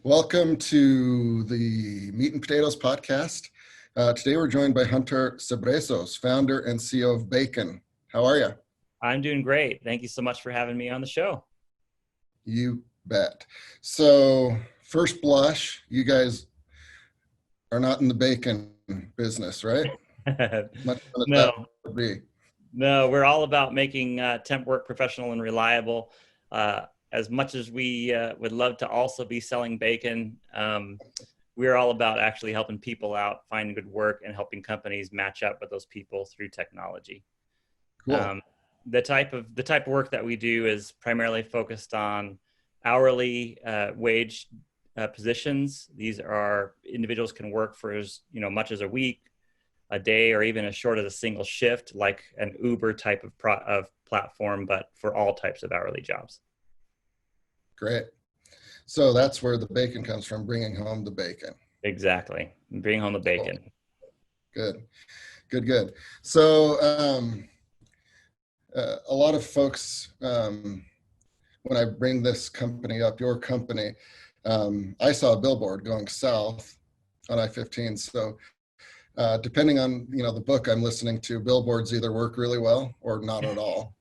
Welcome to the Meat and Potatoes podcast. Today we're joined by Hunter Sebresos, founder and CEO of Bacon. How are you? I'm doing great. Thank you so much for having me on the show. You bet. So, first blush, you guys are not in the bacon business, right? Much fun as that No, would be. no, we're all about making temp work professional and reliable. As much as we would love to also be selling bacon, we're all about actually helping people out, finding good work, and helping companies match up with those people through technology. Cool. Um, the type of work that we do is primarily focused on hourly wage positions. These are individuals can work for as much as a week, a day, or even as short as a single shift, like an Uber type of platform, but for all types of hourly jobs. Great. So that's where the bacon comes from, bringing home the bacon. Exactly. Bring home the Cool. bacon. Good, good. So a lot of folks, when I bring this company up, your company, I saw a billboard going south on I-15. So depending on the book I'm listening to, billboards either work really well or not at all.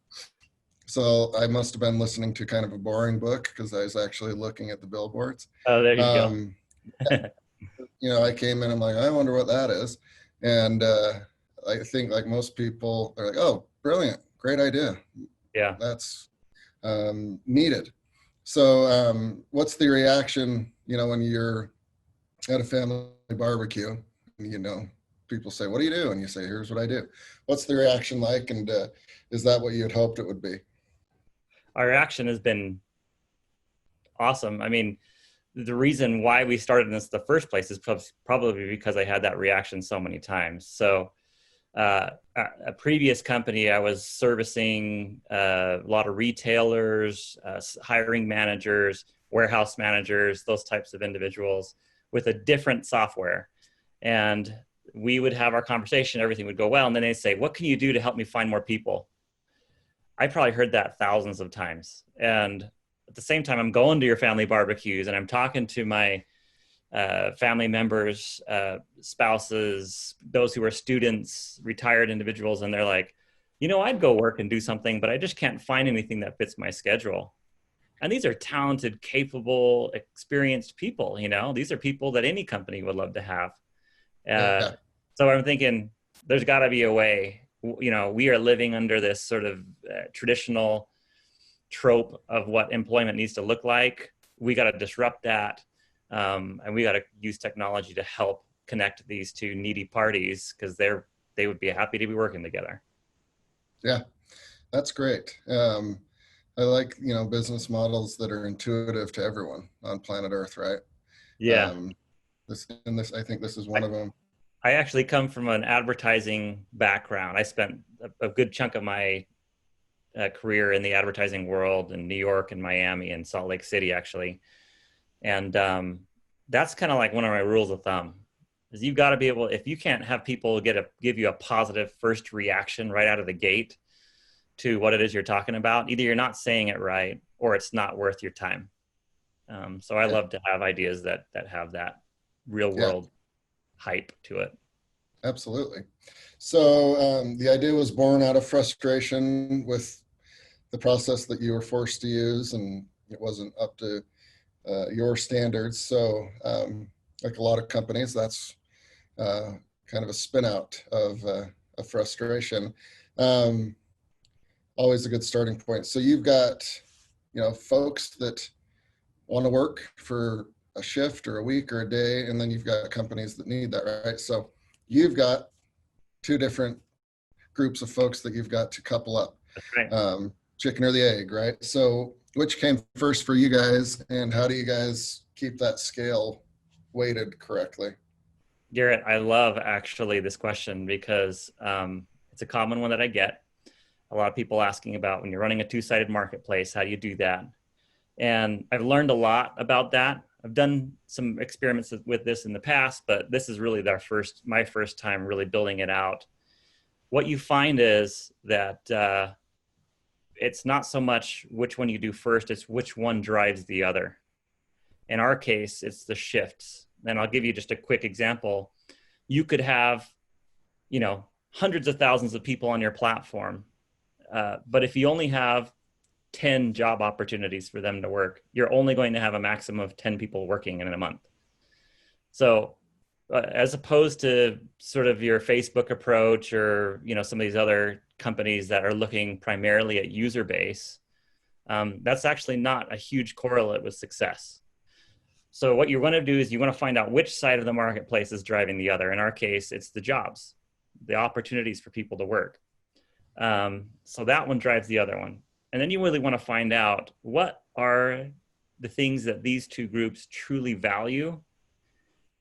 So I must have been listening to kind of a boring book because I was actually looking at the billboards. Oh, there you go. Um, I came in, I'm like, I wonder what that is. And I think like most people, they're like, oh, brilliant, great idea. Yeah. That's needed. So what's the reaction, when you're at a family barbecue, people say, what do you do? And you say, here's what I do. What's the reaction like? And is that what you had hoped it would be? Our reaction has been awesome. I mean, the reason why we started this in the first place is probably because I had that reaction so many times. So a previous company, I was servicing a lot of retailers, hiring managers, warehouse managers, those types of individuals with a different software. And we would have our conversation, everything would go well. And then they'd say, what can you do to help me find more people? I probably heard that thousands of times. And at the same time, I'm going to your family barbecues and I'm talking to my family members, spouses, those who are students, retired individuals. And they're like, I'd go work and do something, but I just can't find anything that fits my schedule. And these are talented, capable, experienced people, these are people that any company would love to have. Yeah. So I'm thinking there's got to be a way. We are living under this sort of traditional trope of what employment needs to look like. We got to disrupt that. And we got to use technology to help connect these two needy parties because they would be happy to be working together. Yeah, that's great. I like, business models that are intuitive to everyone on planet Earth, right? Yeah. I think this is one of them. I actually come from an advertising background. I spent a good chunk of my career in the advertising world in New York and Miami and Salt Lake City, actually. And that's kind of like one of my rules of thumb is you've got to be able, if you can't have people give you a positive first reaction right out of the gate to what it is you're talking about, either you're not saying it right or it's not worth your time. So I love to have ideas that have that real world hype to it. Absolutely. So the idea was born out of frustration with the process that you were forced to use, and it wasn't up to your standards. So like a lot of companies, that's kind of a spin out of frustration. Always a good starting point. So you've got, folks that want to work for a shift or a week or a day, and then you've got companies that need that, right? So you've got two different groups of folks that you've got to couple up. That's right. Chicken or the egg, right? So which came first for you guys, and how do you guys keep that scale weighted correctly? Garrett, I love actually this question because it's a common one that I get. A lot of people asking about when you're running a two-sided marketplace, how do you do that? And I've learned a lot about that. I've done some experiments with this in the past, but this is really my first time really building it out. What you find is that it's not so much which one you do first, it's which one drives the other. In our case, it's the shifts. And I'll give you just a quick example. You could have, hundreds of thousands of people on your platform. But if you only have 10 job opportunities for them to work, you're only going to have a maximum of 10 people working in a month. So as opposed to sort of your Facebook approach or, some of these other companies that are looking primarily at user base, that's actually not a huge correlate with success. So what you want to do is you want to find out which side of the marketplace is driving the other. In our case, it's the jobs, the opportunities for people to work. So that one drives the other one. And then you really want to find out what are the things that these two groups truly value.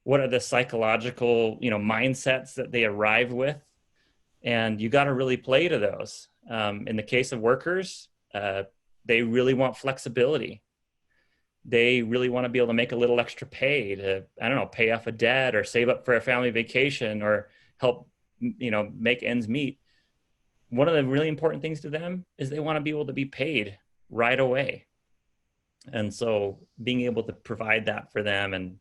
What are the psychological, mindsets that they arrive with? And you got to really play to those. In the case of workers, they really want flexibility. They really want to be able to make a little extra pay to, pay off a debt or save up for a family vacation or help, make ends meet. One of the really important things to them is they want to be able to be paid right away. And so being able to provide that for them and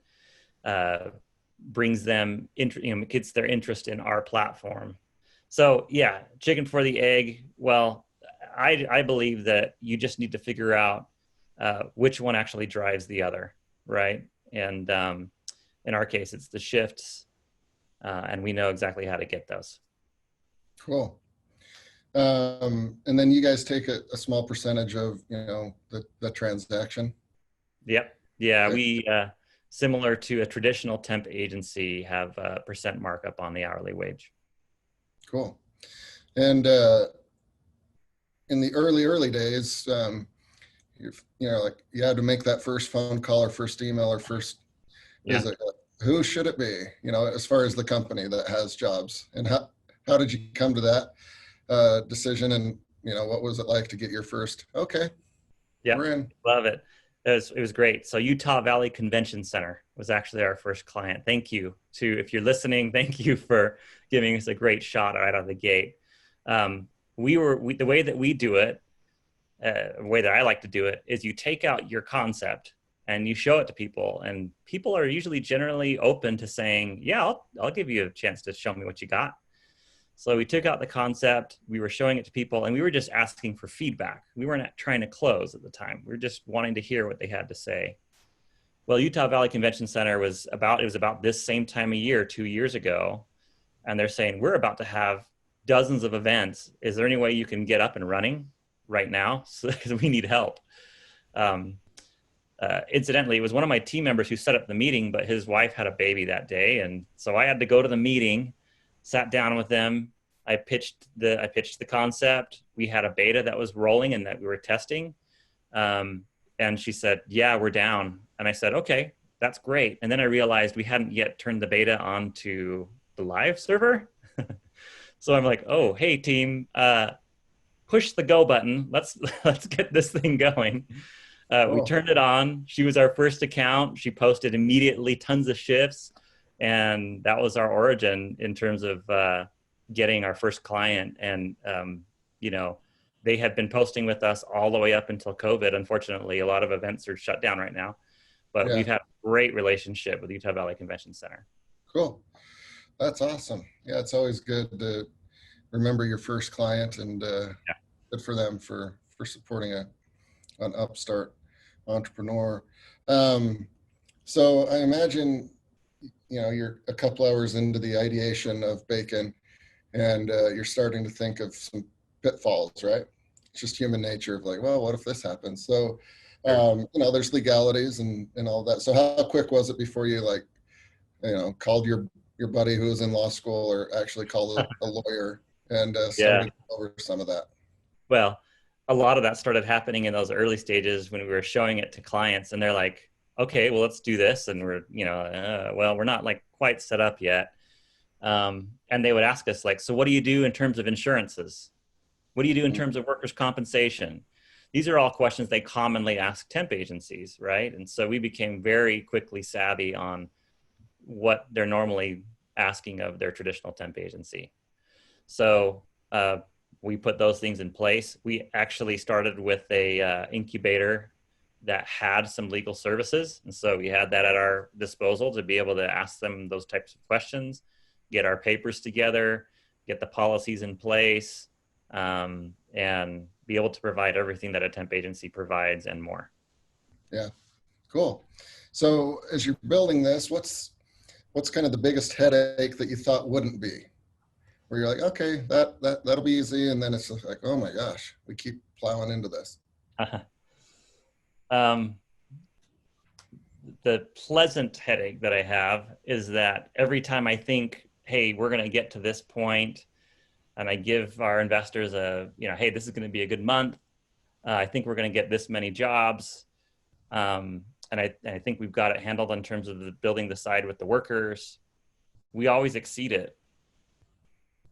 brings them, gets their interest in our platform. So yeah, chicken for the egg. Well, I believe that you just need to figure out which one actually drives the other, right? And in our case, it's the shifts, and we know exactly how to get those. Cool. And then you guys take a small percentage of, the transaction. Yep. Yeah, Okay. we similar to a traditional temp agency have a percent markup on the hourly wage. Cool. And in the early days, like you had to make that first phone call or first email or first Yeah. visit. Who should it be? As far as the company that has jobs, and how did you come to that decision? And what was it like to get your first? Okay, Yeah, we're in. love it. It was great. So Utah Valley Convention Center was actually our first client. Thank you if you're listening, thank you for giving us a great shot right out of the gate. The way that we do it, the way that I like to do it is you take out your concept and you show it to people, and people are usually generally open to saying, yeah, I'll give you a chance to show me what you got. So we took out the concept, we were showing it to people, and we were just asking for feedback. We weren't trying to close at the time. We were just wanting to hear what they had to say. Well, Utah Valley Convention Center was about this same time of year, 2 years ago. And they're saying, we're about to have dozens of events. Is there any way you can get up and running right now? Because we need help. Incidentally, it was one of my team members who set up the meeting, but his wife had a baby that day. And so I had to go to the meeting, sat down with them. I pitched the concept. We had a beta that was rolling and that we were testing. And she said, yeah, we're down. And I said, okay, that's great. And then I realized we hadn't yet turned the beta onto the live server. So I'm like, oh, hey team, push the go button. Let's get this thing going. We turned it on. She was our first account. She posted immediately tons of shifts. And that was our origin in terms of getting our first client. And, they had been posting with us all the way up until COVID. Unfortunately, a lot of events are shut down right now. But Yeah. we've had a great relationship with Utah Valley Convention Center. Cool. That's awesome. Yeah, it's always good to remember your first client, and good for them for supporting an upstart entrepreneur. So I imagine, you're a couple hours into the ideation of bacon, and you're starting to think of some pitfalls, right? It's just human nature of like, well, what if this happens? So, there's legalities and all that. So how quick was it before you called your buddy who was in law school, or actually called a lawyer and started over some of that? Well, a lot of that started happening in those early stages when we were showing it to clients, and they're like, okay, well, let's do this. And we're, well, we're not like quite set up yet. And they would ask us like, so what do you do in terms of insurances? What do you do in terms of workers' compensation? These are all questions they commonly ask temp agencies, right? And so we became very quickly savvy on what they're normally asking of their traditional temp agency. So we put those things in place. We actually started with a incubator that had some legal services. And so we had that at our disposal to be able to ask them those types of questions, get our papers together, get the policies in place, and be able to provide everything that a temp agency provides and more. Yeah, cool. So as you're building this, what's kind of the biggest headache that you thought wouldn't be? Where you're like, okay, that'll be easy, and then it's just like, oh my gosh, we keep plowing into this. um, the pleasant headache that I have is that every time I think, hey, we're going to get to this point, and I give our investors hey, this is going to be a good month. I think we're going to get this many jobs. And I think we've got it handled in terms of building the side with the workers. We always exceed it.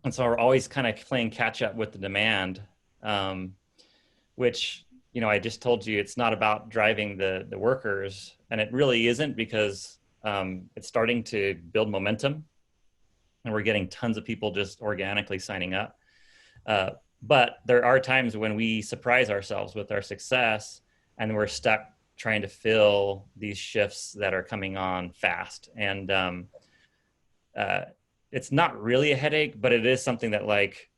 And so we're always kind of playing catch up with the demand, which, I just told you, it's not about driving the workers, and it really isn't, because it's starting to build momentum and we're getting tons of people just organically signing up. But there are times when we surprise ourselves with our success and we're stuck trying to fill these shifts that are coming on fast. And it's not really a headache, but it is something that like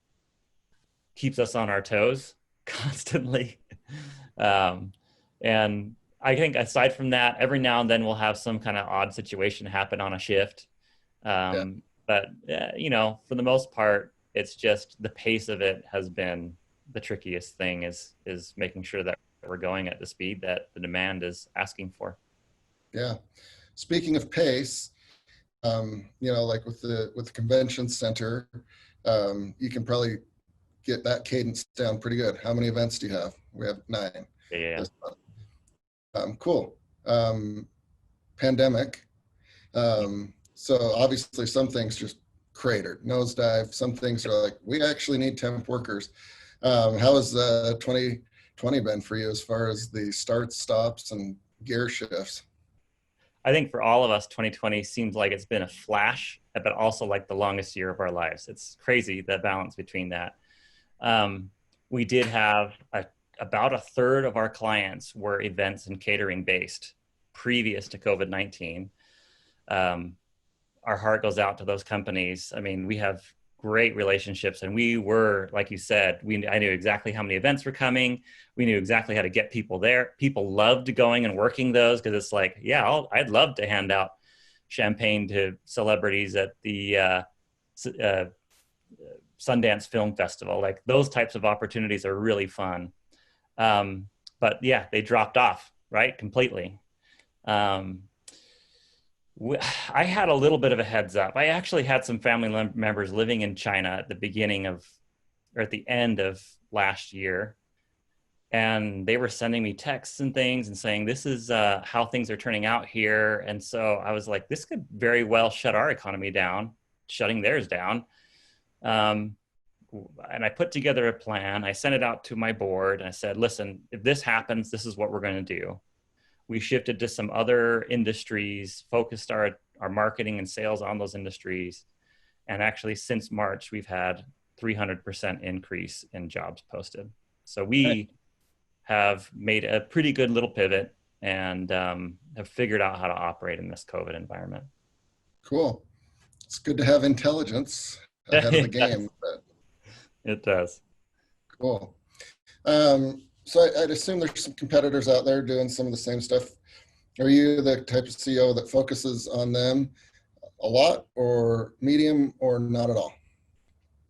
keeps us on our toes constantly. And I think aside from that, every now and then we'll have some kind of odd situation happen on a shift. But for the most part, it's just the pace of it has been the trickiest thing, is making sure that we're going at the speed that the demand is asking for. Yeah. Speaking of pace, like with the convention center, you can probably get that cadence down pretty good. How many events do you have? We have 9. Yeah. Cool. Pandemic. So obviously some things just cratered, nosedive. Some things are like, we actually need temp workers. How has 2020 been for you as far as the starts, stops, and gear shifts? I think for all of us, 2020 seems like it's been a flash, but also like the longest year of our lives. It's crazy, the balance between that. We did have about a third of our clients were events and catering based previous to COVID-19. Our heart goes out to those companies. I mean, we have great relationships, and we were, like you said, I knew exactly how many events were coming. We knew exactly how to get people there. People loved going and working those, because it's like, yeah, I'd love to hand out champagne to celebrities at the Sundance Film Festival. Like, those types of opportunities are really fun. But yeah, they dropped off, right? Completely. I had a little bit of a heads up. I actually had some family members living in China at the end of last year. And they were sending me texts and things and saying, this is how things are turning out here. And so I was like, this could very well shut our economy down, shutting theirs down. And I put together a plan. I sent it out to my board and I said, listen, if this happens, this is what we're going to do. We shifted to some other industries, focused our marketing and sales on those industries. And actually, since March, we've had 300% increase in jobs posted. So we have made a pretty good little pivot and have figured out how to operate in this COVID environment. Cool. It's good to have intelligence ahead of the game. It does. Cool. So I'd assume there's some competitors out there doing some of the same stuff. Are you the type of CEO that focuses on them a lot, or medium, or not at all?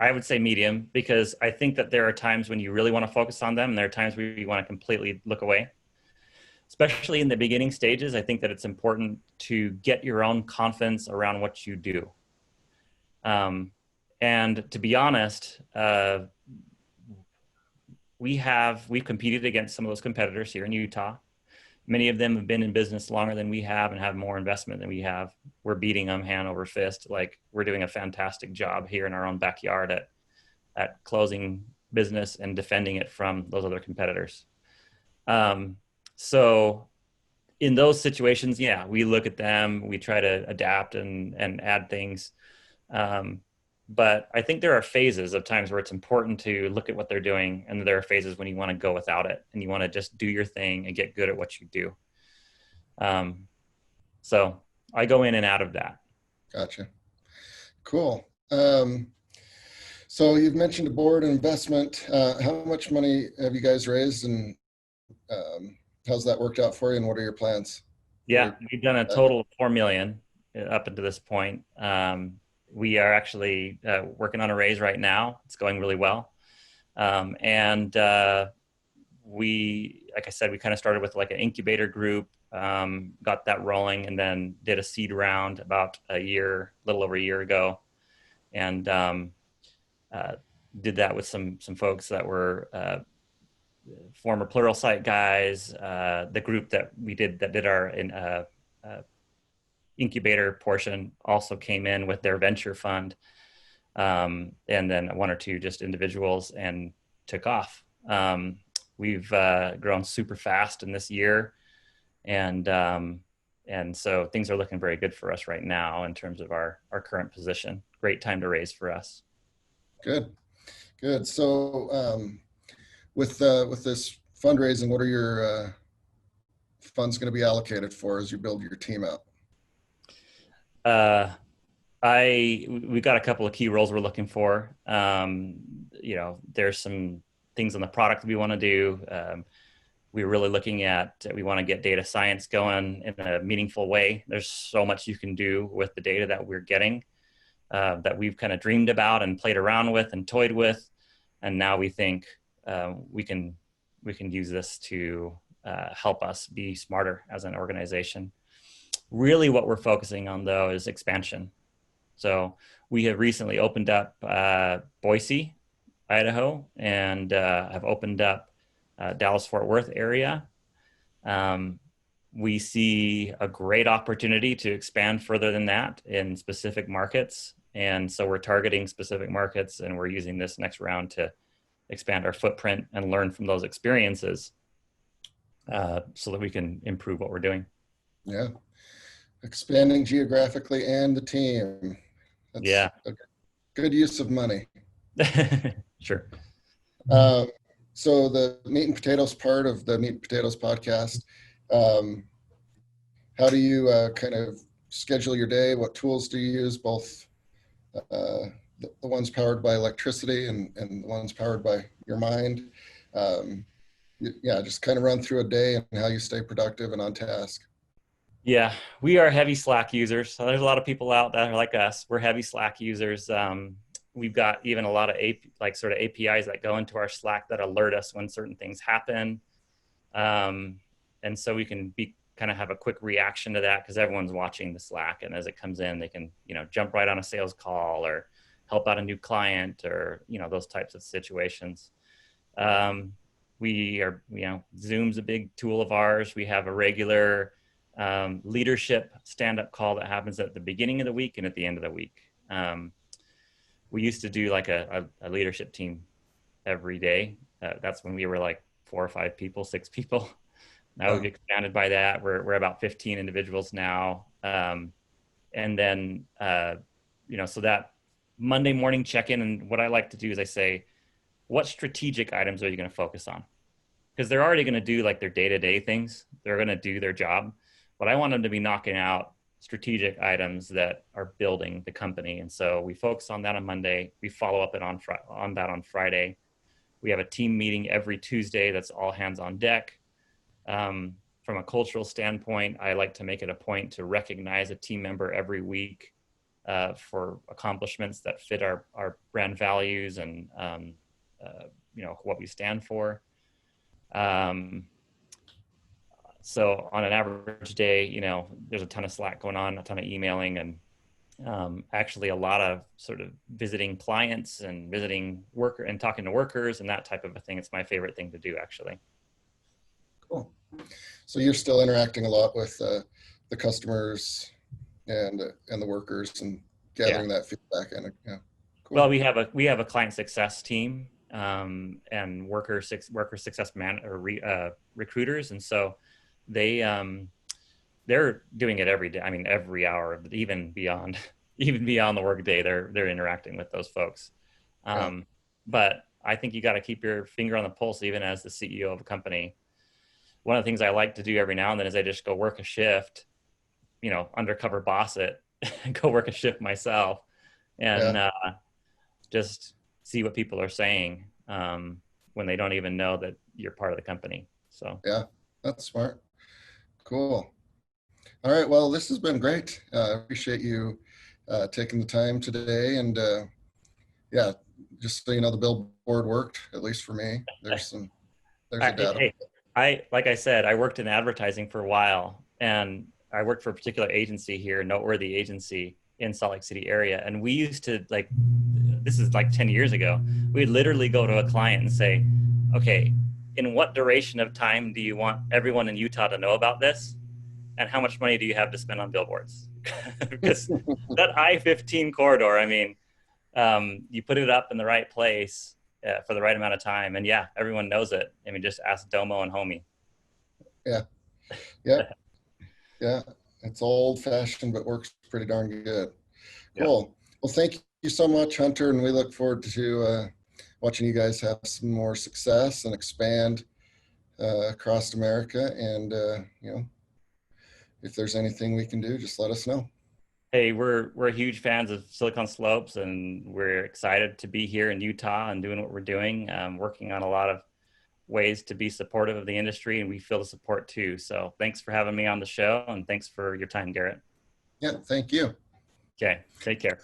I would say medium, because I think that there are times when you really want to focus on them, and there are times where you want to completely look away. Especially in the beginning stages, I think that it's important to get your own confidence around what you do. And to be honest, we've competed against some of those competitors here in Utah. Many of them have been in business longer than we have and have more investment than we have. We're beating them hand over fist. Like, we're doing a fantastic job here in our own backyard at closing business and defending it from those other competitors. So in those situations, yeah, we look at them, we try to adapt and add things. But I think there are phases of times where it's important to look at what they're doing, and there are phases when you want to go without it and you want to just do your thing and get good at what you do. So I go in and out of that. Gotcha. Cool. So you've mentioned a board and investment. How much money have you guys raised, and how's that worked out for you, and what are your plans Yeah, for we've done a that? total of 4 million up until this point. We are actually working on a raise right now. It's going really well. And we, like I said, we kind of started with like an incubator group, got that rolling, and then did a seed round about a little over a year ago. And did that with some folks that were former Pluralsight guys. The group that did our incubator portion also came in with their venture fund, and then one or two just individuals, and took off. We've grown super fast in this year, and so things are looking very good for us right now in terms of our current position. Great time to raise for us. Good, good. So with this fundraising, what are your funds going to be allocated for as you build your team out? We got a couple of key roles we're looking for. There's some things on the product we want to do. We're really looking at, we want to get data science going in a meaningful way. There's so much you can do with the data that we're getting, that we've kind of dreamed about and played around with and toyed with. And now we think we can use this to help us be smarter as an organization. Really what we're focusing on though is expansion. So we have recently opened up Boise, Idaho, and have opened up Dallas-Fort Worth area. We see a great opportunity to expand further than that in specific markets. And so we're targeting specific markets, and we're using this next round to expand our footprint and learn from those experiences so that we can improve what we're doing. Yeah, expanding geographically and the team. That's Yeah. a good use of money. Sure. So the meat and potatoes part of the Meat and Potatoes podcast, how do you kind of schedule your day? What tools do you use, both the ones powered by electricity and the ones powered by your mind? Yeah, just kind of run through a day and how you stay productive and on task. Yeah, we are heavy Slack users. So there's a lot of people out that are like us. We're heavy Slack users. We've got even a lot of sort of APIs that go into our Slack that alert us when certain things happen. And so we can kind of have a quick reaction to that because everyone's watching the Slack, and as it comes in, they can, jump right on a sales call or help out a new client or, those types of situations. We are, Zoom's a big tool of ours. We have a regular leadership stand-up call that happens at the beginning of the week and at the end of the week. We used to do like a leadership team every day. That's when we were like 4 or 5 people, 6 people. Now we've expanded by that. We're about 15 individuals now. And then, so that Monday morning check-in, and what I like to do is I say, what strategic items are you going to focus on? Because they're already going to do like their day-to-day things. They're going to do their job. But I want them to be knocking out strategic items that are building the company. And so we focus on that on Monday. We follow up on that on Friday. We have a team meeting every Tuesday that's all hands on deck. From a cultural standpoint, I like to make it a point to recognize a team member every week for accomplishments that fit our brand values and what we stand for. So on an average day, there's a ton of Slack going on, a ton of emailing, and actually a lot of sort of visiting clients and visiting and talking to workers and that type of a thing. It's my favorite thing to do, actually. Cool. So you're still interacting a lot with the customers and the workers and gathering that feedback. And yeah, cool. Well, we have a client success team and worker success recruiters, and so they're doing it every day. I mean, every hour, even beyond even beyond the workday, they're interacting with those folks. Yeah. But I think you got to keep your finger on the pulse, even as the CEO of a company. One of the things I like to do every now and then is I just go work a shift, undercover boss it, go work a shift myself, and Yeah. just see what people are saying when they don't even know that you're part of the company. So Yeah. That's smart. Cool. All right. Well, this has been great. I appreciate you taking the time today. And yeah, just so you know, the billboard worked, at least for me. There's a data. hey, like I said, I worked in advertising for a while, and I worked for a particular agency here, noteworthy agency in Salt Lake City area, and we used to this is like 10 years ago. We'd literally go to a client and say, okay, in what duration of time do you want everyone in Utah to know about this? And how much money do you have to spend on billboards? Because that I-15 corridor, I mean, you put it up in the right place for the right amount of time, and yeah, everyone knows it. I mean, just ask Domo and Homie. Yeah. Yep. Yeah. It's old fashioned, but works pretty darn good. Yep. Cool. Well, thank you so much, Hunter. And we look forward to watching you guys have some more success and expand across America. And, if there's anything we can do, just let us know. Hey, we're huge fans of Silicon Slopes, and we're excited to be here in Utah and doing what we're doing, working on a lot of ways to be supportive of the industry, and we feel the support too. So thanks for having me on the show, and thanks for your time, Garrett. Yeah. Thank you. Okay, take care.